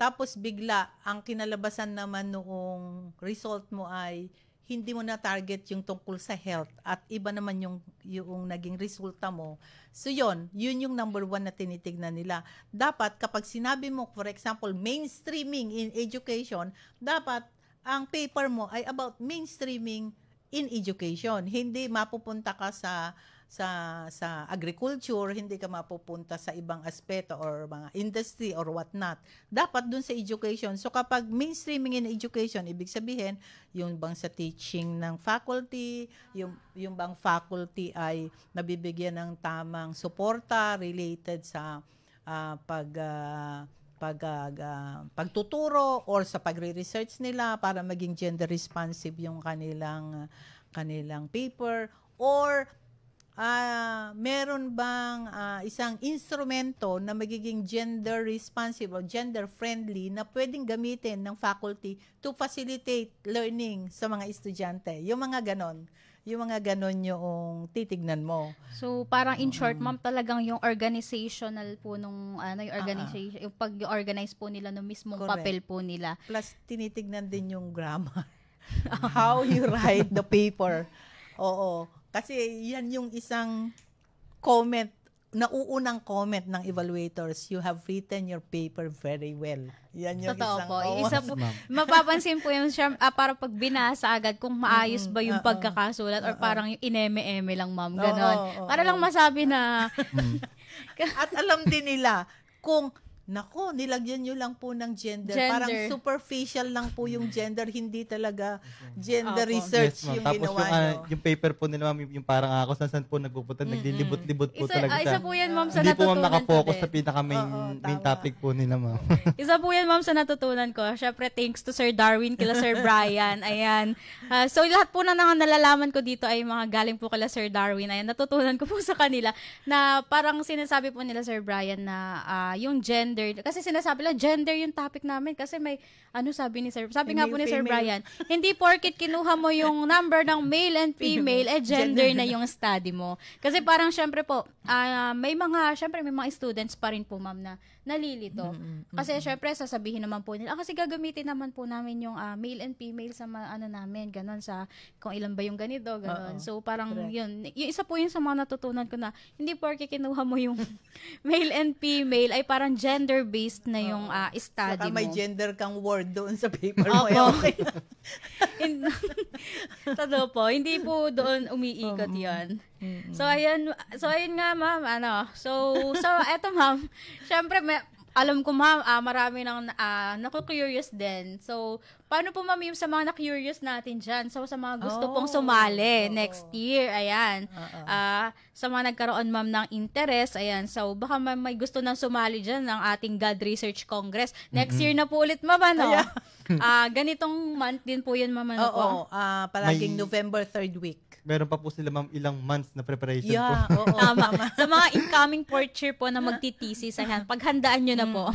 tapos bigla, ang kinalabasan naman noong result mo ay hindi mo na target yung tungkol sa health at iba naman yung naging resulta mo. So yun yung number 1 na tinitignan nila. Dapat kapag sinabi mo, for example, mainstreaming in education, dapat ang paper mo ay about mainstreaming in education. Hindi mapupunta ka sa agriculture, hindi ka mapupunta sa ibang aspeto or mga industry or whatnot. Dapat dun sa education. So kapag mainstreaming in education, ibig sabihin, yung bang sa teaching ng faculty, yung bang faculty ay nabibigyan ng tamang suporta related sa pagtuturo or sa pagre-research nila para maging gender responsive yung kanilang paper, or meron bang isang instrumento na magiging gender responsive o gender friendly na pwedeng gamitin ng faculty to facilitate learning sa mga estudyante. Yung mga ganon yung titignan mo. So, parang in short, ma'am, talagang yung organizational po yung organization, yung pag-organize po nila ng mismong Correct. papel po nila. Plus, tinitignan din yung grammar. How you write the paper. Oo. Kasi yan yung isang comment, nauunang comment ng evaluators, you have written your paper very well. Yan yung Totoo isang po. Isa po, mapapansin po yung para pag binasa agad kung maayos ba yung pagkakasulat or parang yung ineme-eme lang, ma'am. Ganon. Para lang masabi na... At alam din nila kung nilagyan nyo lang po ng gender. Parang superficial lang po yung gender, hindi talaga gender research yung Tapos ginawa nyo. yung paper po nila, ma'am, yung parang kung saan po nagpupunta, naglilibot-libot po talaga siya. Isa po yan, ma'am, sa Hindi po, ma'am, natutunan nakapokus ko sa pinaka-main main topic po nila, ma'am. Isa po yan, ma'am, sa natutunan ko. Syempre, thanks to Sir Darwin, kila Sir Brian. Ayan. So, lahat po na nalalaman ko dito ay mga galing po kila Sir Darwin. Ayan, natutunan ko po sa kanila na parang sinasabi po nila, Sir Brian, na yung gender, kasi sinasabi lang, gender yung topic namin kasi may, sabi ni Sir, sabi nga po ni Sir Brian, hindi porket kinuha mo yung number ng male and female, gender na yung study mo. Kasi parang syempre po, may mga students pa rin po, ma'am, na nalilito. Kasi syempre sasabihin naman po nila, kasi gagamitin naman po namin yung male and female sa namin, ganun, sa kung ilan ba yung ganito, ganun. So parang yun, yung isa po yun sa mga natutunan ko na hindi porke kinuha mo yung male and female ay parang gender-based na yung study Saka mo. may gender kang word doon sa paper mo. Okay. Totoo po, hindi po doon umiikot yan. So ayun nga, ma'am, so eto, ma'am, syempre alam ko, ma'am, marami nang naku-curious din. So paano po, ma'am, yung sa mga na-curious natin dyan? So sa mga gusto pong sumali next year, ayan, sa mga nagkaroon, ma'am, ng interest, ayan, so baka may gusto nang sumali dyan ng ating God Research Congress. Next year na po ulit, ma'am, ganitong month din po yun, ma'am, palaging November 3rd week. Meron pa po sila, ma'am, ilang months na preparation po. Oo. Tama. Sa mga incoming fourth year po na magtitesis, ayan, paghandaan nyo na po.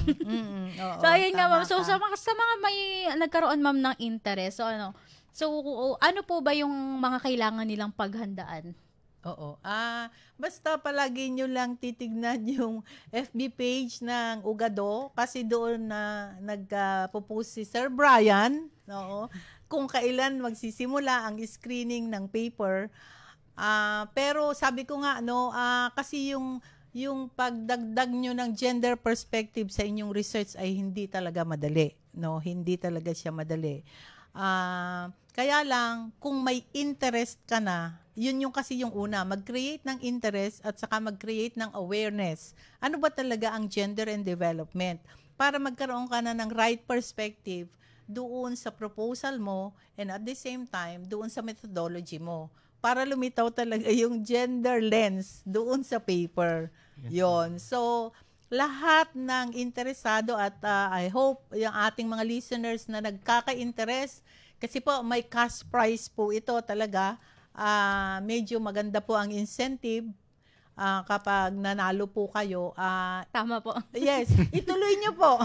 So, ayun nga, ma'am. So, sa mga may nagkaroon, ma'am, ng interest, so ano po ba yung mga kailangan nilang paghandaan? Oo. Basta palagi nyo lang titignan yung FB page ng Ugado kasi doon na nagpo-post si Sir Brian, kung kailan magsisimula ang screening ng paper. Pero sabi ko nga, kasi yung pagdagdag nyo ng gender perspective sa inyong research ay hindi talaga madali. Hindi talaga siya madali. Kaya lang, kung may interest ka na, yun yung kasi yung una, mag-create ng interest at saka mag-create ng awareness. Ano ba talaga ang gender and development? Para magkaroon ka na ng right perspective doon sa proposal mo and at the same time, doon sa methodology mo. Para lumitaw talaga yung gender lens doon sa paper. Yon. So, lahat ng interesado at I hope yung ating mga listeners na nagkaka-interest, kasi po may cash prize po ito talaga. Medyo maganda po ang incentive kapag nanalo po kayo. Tama po. Yes, ituloy nyo po.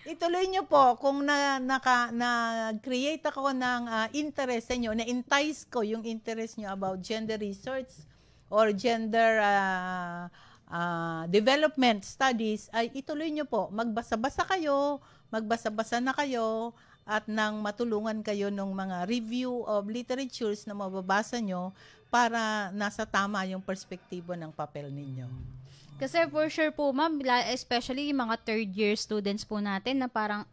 Ituloy nyo po kung na-create ako ng interest sa inyo, na-entice ko yung interest nyo about gender research or gender development studies, ay ituloy nyo po. Magbasa-basa na kayo, at nang matulungan kayo ng mga review of literatures na mababasa nyo para nasa tama yung perspektibo ng papel ninyo. Kasi for sure po, ma'am, especially yung mga third year students po natin na parang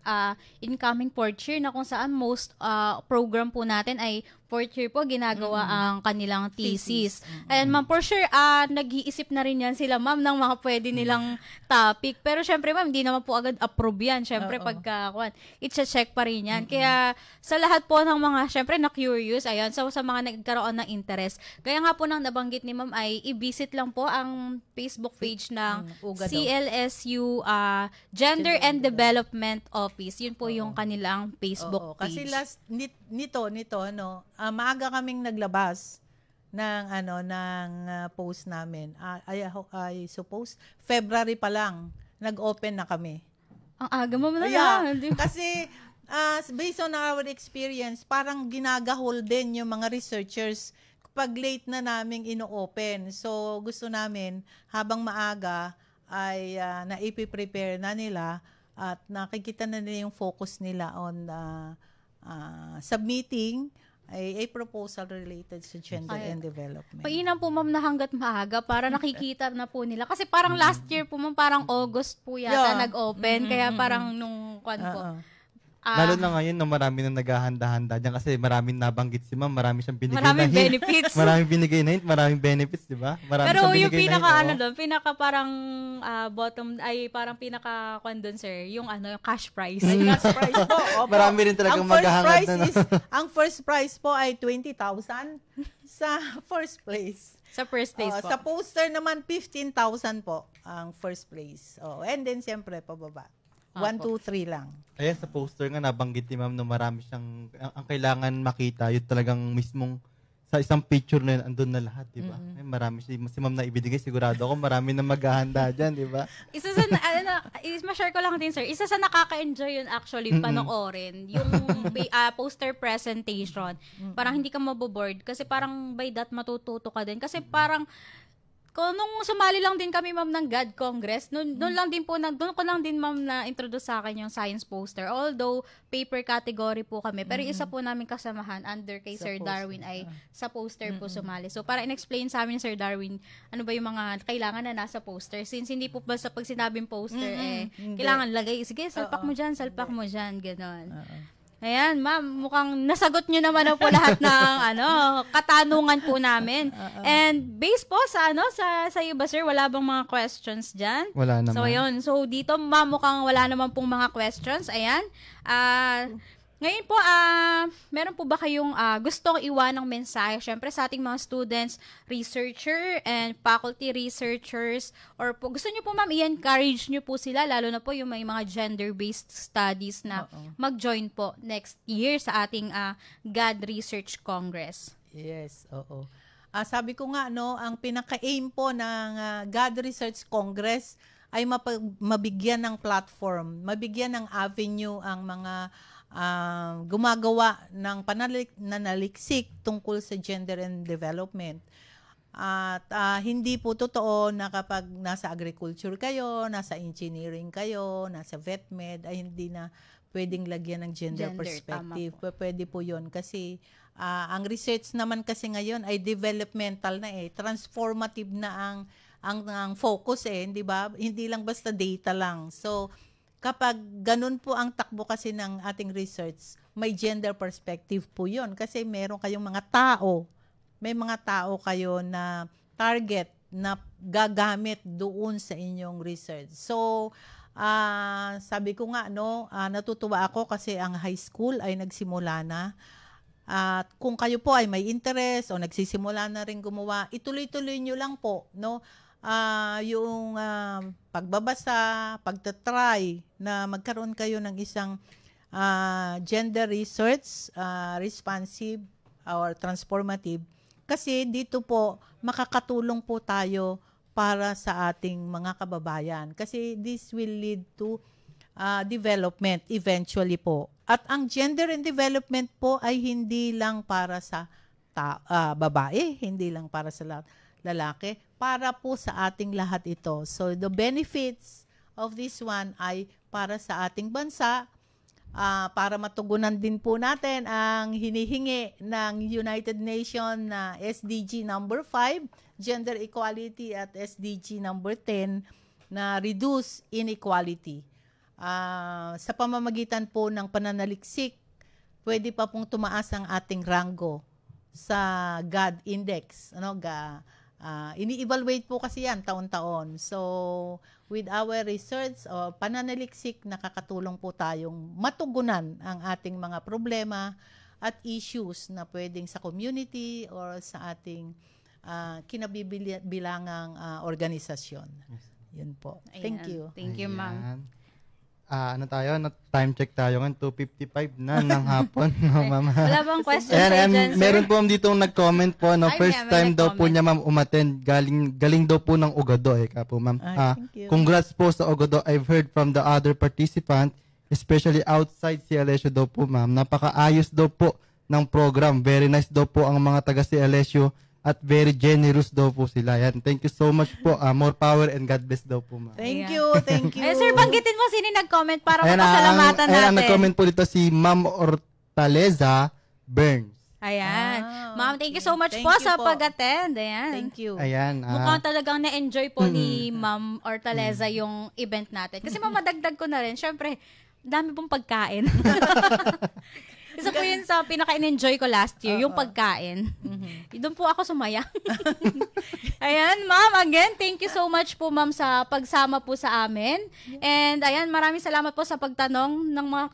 incoming fourth year na kung saan most program po natin ay fourth year po ginagawa ang kanilang thesis. And ma'am, for sure, nag-iisip na rin yan sila, ma'am, ng mga pwede nilang topic. Pero syempre, ma'am, hindi naman po agad approve yan. Syempre, i-check pa rin yan. Kaya sa lahat po ng mga, syempre, na-curious, ayan, so sa mga nagkaroon ng interest, kaya nga po nang nabanggit ni ma'am ay i-visit lang po ang Facebook page ng CLSU Gender and Development Office. Yun po yung kanilang Facebook page. Kasi last nito maaga kaming naglabas ng post namin. I suppose February pa lang nag-open na kami. Ang aga mo na Kasi based on our experience, parang ginagahol din yung mga researchers pag late na naming ino-open. So gusto namin habang maaga ay naipi-prepare na nila at nakikita na nila yung focus nila on submitting a proposal related sa gender and development. Painan po, ma'am, na hanggat maaga para nakikita na po nila. Kasi parang last year po, ma'am, parang August po yata nag-open. Kaya parang nung po. Lalo na ngayon na marami nang naghahanda-handa dyan kasi maraming nabanggit si ma'am, marami siyang binigay maraming na hint. benefits. Maraming binigay na hint, maraming benefits, di ba? Pero yung pinaka parang bottom, ay parang pinaka-condon, sir, yung cash prize. Cash prize po. Opo. Marami rin talagang maghahangad na. Ang first prize po ay 20,000 sa first place. Sa first place po. Sa poster naman, 15,000 po ang first place. And then, siyempre, pababa. 1, 2, 3 lang. Ayan, sa poster nga, nabanggit ni ma'am na marami siyang, ang kailangan makita, yun talagang mismong, sa isang picture na yun, andun na lahat, di ba? Marami si ma'am na ibinigay, sigurado ako, marami na maghahanda dyan, di ba? Isa sa, ma-share ko lang din, sir, isa sa nakaka-enjoy yun actually, panoorin, yung poster presentation. Parang hindi ka maboboard, kasi parang by that matututo ka din. Kasi parang, nung sumali lang din kami, ma'am, ng GAD Congress, doon ko lang din, ma'am, na introduce sa akin yung science poster. Although, paper category po kami. Pero isa po namin kasamahan under kay Sir Darwin ay sa poster po sumali. So, para in-explain sa amin ni Sir Darwin, ano ba yung mga kailangan na nasa poster. Since hindi po basta pag sinabing poster, kailangan lagay, sige, salpak mo dyan, gano'n. Ayan, ma'am, mukhang nasagot nyo naman po lahat ng katanungan po namin. And based po sa sa iyo ba, sir, wala bang mga questions diyan? Wala naman. So ayun. So dito, ma'am, mukhang wala naman pong mga questions. Ayan. Ngayon po, meron po ba kayong gustong iwanang mensahe? Syempre sa ating mga students, researcher, and faculty researchers, or po, gusto nyo po, ma'am, i-encourage nyo po sila, lalo na po yung may mga gender-based studies na mag-join po next year sa ating GAD Research Congress. Yes, oo. Sabi ko nga, ang pinaka-aim po ng GAD Research Congress ay mabigyan ng platform, mabigyan ng avenue ang mga gumagawa ng pananaliksik tungkol sa gender and development. At hindi po totoo na kapag nasa agriculture kayo, nasa engineering kayo, nasa vetmed, ay hindi na pwedeng lagyan ng gender perspective. Pwede po yun kasi ang research naman kasi ngayon ay developmental na transformative na ang focus hindi ba? Hindi lang basta data lang. So kapag ganun po ang takbo kasi ng ating research, may gender perspective po yun. Kasi meron kayong mga tao, may mga tao kayo na target na gagamit doon sa inyong research. So, sabi ko nga, natutuwa ako kasi ang high school ay nagsimula na. At kung kayo po ay may interest o nagsisimula na rin gumawa, ituloy-tuloy nyo lang po, yung pagbabasa, pagtatry na magkaroon kayo ng isang gender research, responsive or transformative. Kasi dito po, makakatulong po tayo para sa ating mga kababayan. Kasi this will lead to development eventually po. At ang gender and development po ay hindi lang para sa babae, hindi lang para sa lalaki, para po sa ating lahat ito. So, the benefits of this one ay para sa ating bansa, para matugunan din po natin ang hinihingi ng United Nations na SDG number 5, gender equality, at SDG number 10 na reduce inequality. Sa pamamagitan po ng pananaliksik, pwede pa pong tumaas ang ating rango sa GAD Index. Ini-evaluate po kasi yan taon-taon. So, with our research o pananaliksik, nakakatulong po tayong matugunan ang ating mga problema at issues na pwedeng sa community or sa ating kinabibilangang organisasyon. Yun po. Thank you. Thank you, ma'am. Time check tayo ngayon, 2:55 na ng hapon. Ma'am. Wala bang questions And dyan, sir? meron po dito nag-comment po, first may time daw po nag-comment. niya, ma'am, umattend. Galing daw po ng Ogado, po, ma'am. Thank you. Congrats po sa Ogado. I've heard from the other participant, especially outside CLSU daw po, ma'am. Napakaayos daw po ng program. Very nice daw po ang mga taga CLSU at very generous daw po sila. Yan. Thank you so much po. More power and God bless daw po, ma'am. Thank you. Ay, sir, banggitin mo sino nag-comment para mapasalamatan natin. Ang nag-comment po dito si Ma'am Hortaleza Burns. Ayan. Ma'am, thank you so much Thank po you sa po. pag-attend. Ayan. Thank you. Ayan. Mukhang talagang na-enjoy po ni Ma'am Hortaleza yung event natin. Kasi mamadagdag ko na rin, syempre, dami pong pagkain. Isa po yun sa pinaka-enjoy ko last year, yung pagkain. Doon po ako sumaya. Ayan, ma'am, again, thank you so much po, ma'am, sa pagsama po sa amin. And ayan, maraming salamat po sa pagtanong ng mga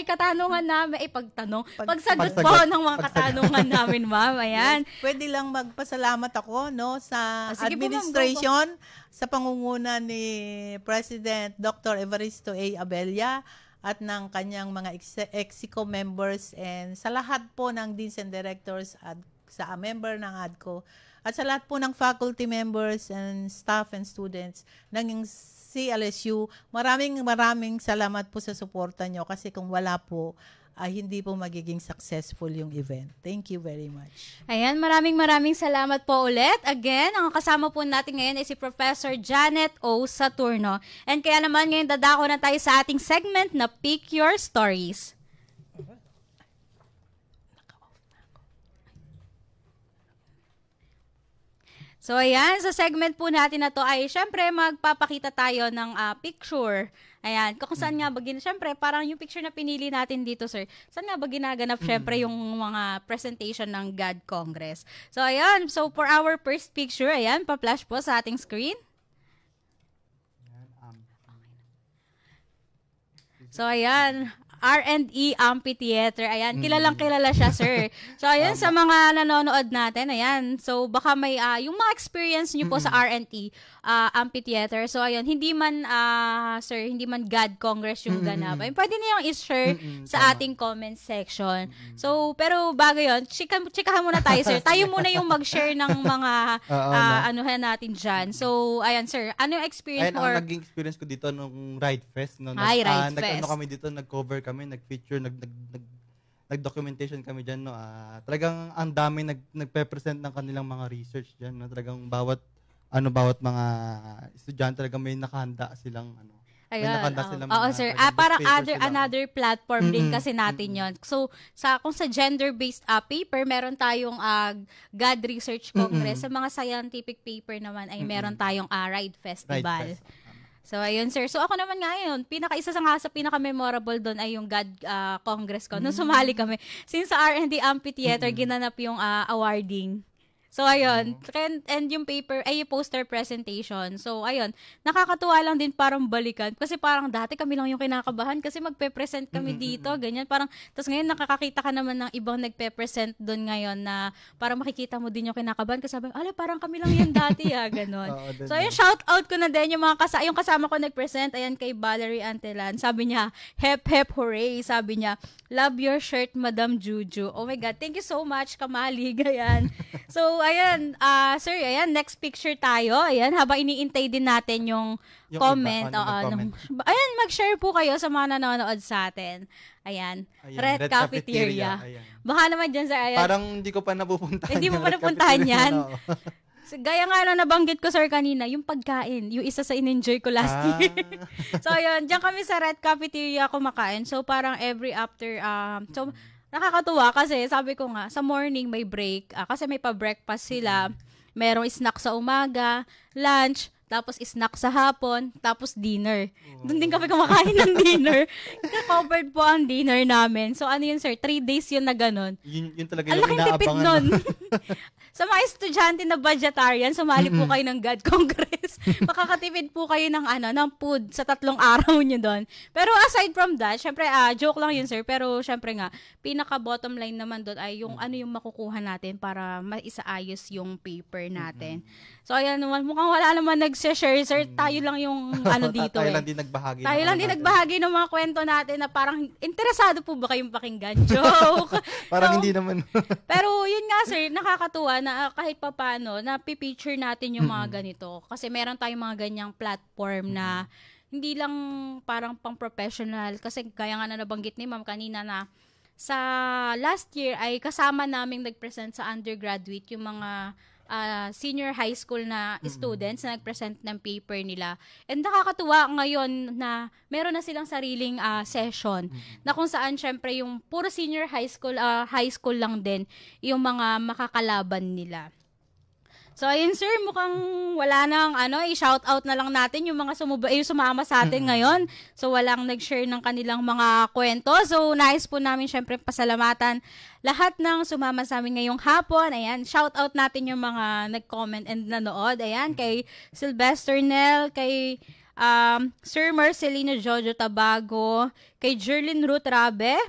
katanungan namin. Pagsagot po ng mga katanungan namin, ma'am. Ayan. Yes. Pwede lang magpasalamat ako sa Sige po, ma'am, administration, sa pangunguna ni President Dr. Evaristo A. Abella at ng kanyang mga EXICO members and sa lahat po ng deans and directors at sa member ng ADCO at sa lahat po ng faculty members and staff and students ng CLSU. Maraming salamat po sa suporta nyo kasi kung wala po ay hindi po magiging successful yung event. Thank you very much. Ayan, maraming salamat po ulit. Again, ang kasama po natin ngayon ay si Professor Janet O. Saturno. And kaya naman ngayon dadako na tayo sa ating segment na Pick Your Stories. So ayan, sa segment po natin na to ay syempre magpapakita tayo ng picture. Ayan, kung saan nga ba syempre parang yung picture na pinili natin dito, sir. Saan nga ba ginaganap syempre yung mga presentation ng GAD Congress. So ayan, so for our first picture, ayan, pa-flash po sa ating screen. So ayan, R&E Amphitheater. Ayan, kilala siya, sir. So, ayan, sa mga nanonood natin, ayan. So, baka may, yung mga experience niyo po sa R&E Amphitheater. So, ayun, hindi man, sir, hindi man GAD Congress yung ganap. Ayun, pwede niyong i-share sa ating comment section. So, pero bago yun, chikahan muna tayo, sir. Tayo muna yung mag-share ng mga, anuhan natin dyan. So, ayan, sir, ano yung experience mo? Ang naging experience ko dito nung Ride Fest. No? Ride Fest. Kami dito, nag-cover kami, nag-feature, nag-documentation kami dyan, no. Talagang ang dami nagpe-present ng kanilang mga research diyan, no. Talagang bawat mga estudyante talagang may nakahanda silang Ayun, sir. Parang another platform din kasi natin yon. So, kung sa gender-based paper, meron tayong GAD Research Congress. Sa mga scientific paper naman ay meron tayong Ride Festival. So, ayun, sir. So, ako naman ngayon, isa sa pinaka-memorable doon ay yung GAD Congress ko. Nung sumali kami, since sa R&D Amphitheater, ginanap yung awarding. So, ayun. And yung paper, ay yung poster presentation. So, ayun. Nakakatuwa lang din parang balikan. Kasi parang dati kami lang yung kinakabahan kasi magpe-present kami dito. Ganyan. Parang, tapos ngayon nakakakita ka naman ng ibang nagpe-present doon ngayon na parang makikita mo din yung kinakabahan. Kasi sabi, parang kami lang yun dati, ganon. So, ayun, shout out ko na din yung yung kasama ko nag-present. Ayan, kay Valerie Antelan. Sabi niya, hep, hep, hooray. Sabi niya, love your shirt, Madam Juju. Oh my God, thank you so much, Kamali. Ayan. So, ayan, sir, ayan, next picture tayo. Ayan, habang iniintay din natin yung comment. Ayan, mag-share po kayo sa mga nanonood sa atin. Ayan, Red Cafeteria. Ayan. Baka naman dyan, sir. Ayan. Parang hindi ko pa napupuntahan. Hindi mo pa napuntahan yan? Gaya nga lang nabanggit ko, sir, kanina, yung pagkain, yung isa sa in-enjoy ko last year. So, ayun, dyan kami sa Red Cafeteria kumakain. So, parang every after, so, nakakatuwa kasi sabi ko nga, sa morning may break, kasi may pa-breakfast sila, merong snack sa umaga, lunch, tapos snack sa hapon, tapos dinner. Doon din kami kumakain ng dinner. Covered po ang dinner namin. So ano yun, sir? 3 days yun na ganun. Yun talaga yung laking tipid nun. Sa mga estudyante na budgetarian, sumali po kayo ng GAD Congress. Makakatipid po kayo ng ng food sa 3 araw nyo doon. Pero aside from that, syempre, joke lang yun, sir. Pero syempre nga, pinaka-bottom line naman doon ay yung yung makukuha natin para maisaayos yung paper natin. So, ayan naman, mukhang wala naman nag-share, sir. Tayo lang yung dito. Tayo lang din nagbahagi. Tayo lang din nagbahagi ng mga kwento natin na parang interesado po ba kayong pakinggan? Joke. Parang hindi naman. Pero yun nga, sir, nakakatuwa na kahit papano, na pipicture natin yung mga ganito. Kasi meron tayong mga ganyang platform na hindi lang parang pang-professional. Kasi kaya nga na nabanggit ni ma'am kanina na sa last year ay kasama naming nag-present sa undergraduate yung mga senior high school na students na nag-present ng paper nila. And nakakatuwa ngayon na meron na silang sariling session na kung saan syempre yung puro senior high school lang din yung mga makakalaban nila. So, ayun, sir, mukhang wala nang i-shout out na lang natin yung mga sumama sa atin ngayon. So, walang nag-share ng kanilang mga kwento. So, nais po namin syempre pasalamatan lahat ng sumama sa amin ngayong hapon. Ayan, shout out natin yung mga nag-comment and nanood. Ayan, kay Sylvester Nel, kay Sir Marcelino Jojo Tabago, kay Jerlyn Ruth Rabe,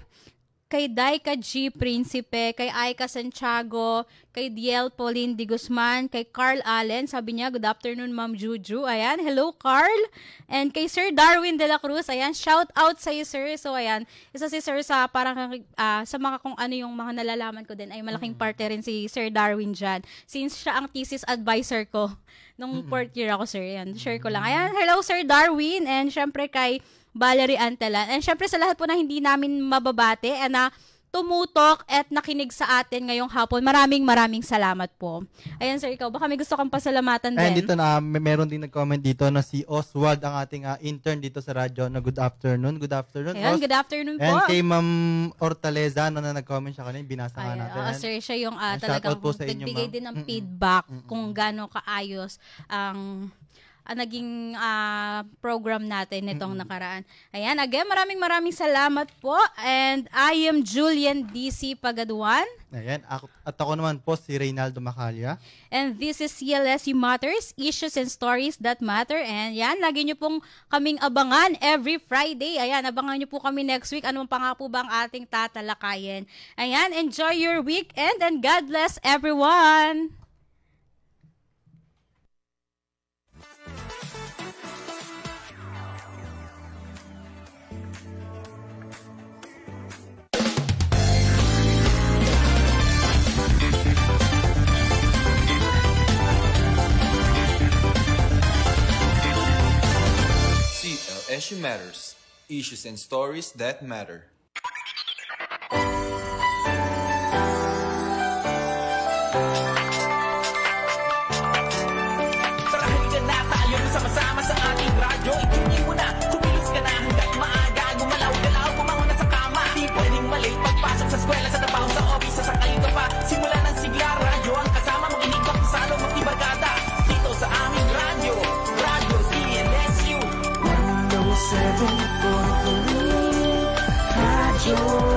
kay Daika G. Principe, kay Aika Santiago, kay Diel Pauline Di Guzman, kay Carl Allen, sabi niya, good afternoon, Ma'am Juju. Ayan, hello, Carl. And kay Sir Darwin De La Cruz, ayan, shout out sa iyo, sir. So, ayan, isa si Sir sa parang, sa mga kung ano yung mga nalalaman ko din, ay malaking parte rin si Sir Darwin dyan. Since siya ang thesis advisor ko nung 4th year ako, sir. Ayan, share ko lang. Ayan, hello, Sir Darwin. And syempre kay Valerie Antelan. And syempre sa lahat po na hindi namin mababate na tumutok at nakinig sa atin ngayong hapon. Maraming salamat po. Ayan sir, ikaw baka may gusto kang pasalamatan din. And dito na meron din nag-comment dito na si Oswald, ang ating intern dito sa radyo, na good afternoon. Good afternoon. Ayan, Os. good afternoon po. And kay Ma'am Hortaleza na nag-comment siya kanina, binasa nga natin. Sir, siya yung shoutout talagang po sa inyo, nagbigay ma'am. din ng feedback kung gaano kaayos ang naging program natin nitong nakaraan. Ayan, again, maraming salamat po. And I am Julian DC Pagaduan. Ayan, at ako naman po si Reynaldo Macalya. And this is CLSU Matters, Issues and Stories That Matter. And yan, lagi nyo pong kaming abangan every Friday. Ayan, abangan nyo po kami next week. Ano pa nga po ba ang ating tatalakayin? Ayan, enjoy your weekend and God bless everyone! CLSU Matters. Issues and stories that matter. Tara, halika na tayo sama-sama sa ating radyo. I-tune mo na, kumilos ka na hanggat maaga. Gumalaw-galaw, bumangon na sa kama. Di pwedeng mali, pagpasok sa eskwela, sa trabaho, sa office, sasakay ka pa. Simula ng sigla, radyo ang kasama. Makinig ka kung salo, magtibarkada. Dito sa aming radyo, Radyo CLSU 107.3 Radyo